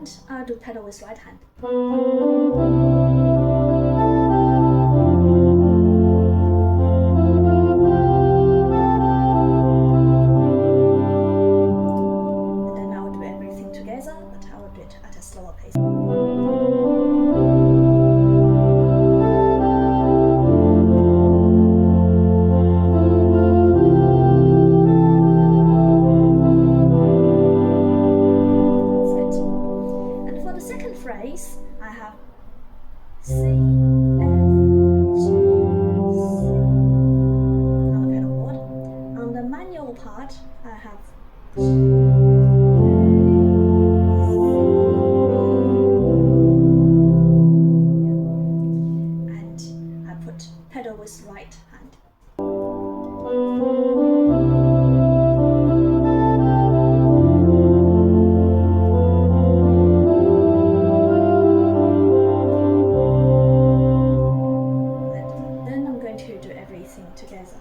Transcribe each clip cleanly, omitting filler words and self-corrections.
hand, I'll do pedal with right hand. And then I will do everything together, but I will do it at a slower pace. Phrase, I have C, F, G, C on the pedal board. On the manual part, I have G, A, C, and I put pedal with right hand. To do everything together.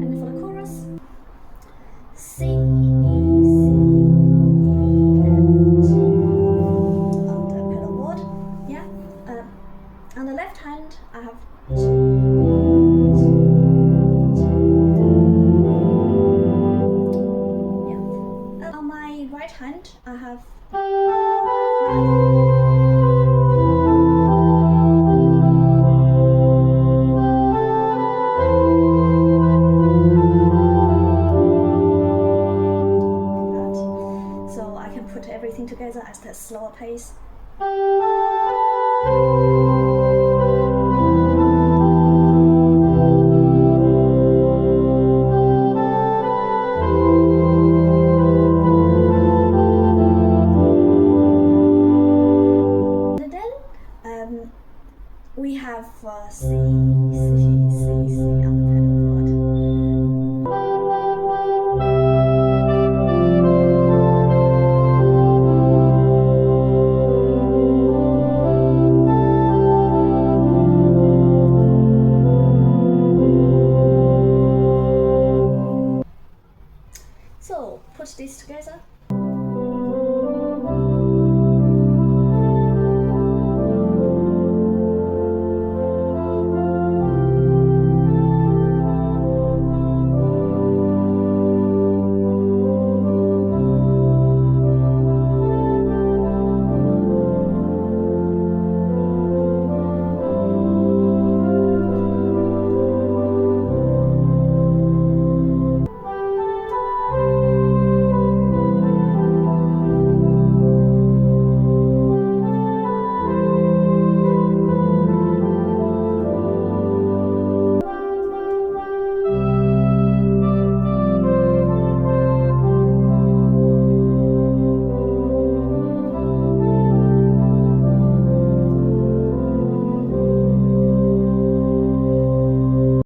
And for the chorus, C, E, C, E, F, G on the pedal board. Yeah. On the left hand, I have G, G, yeah. On my right hand, I have so I can put everything together at a slower pace.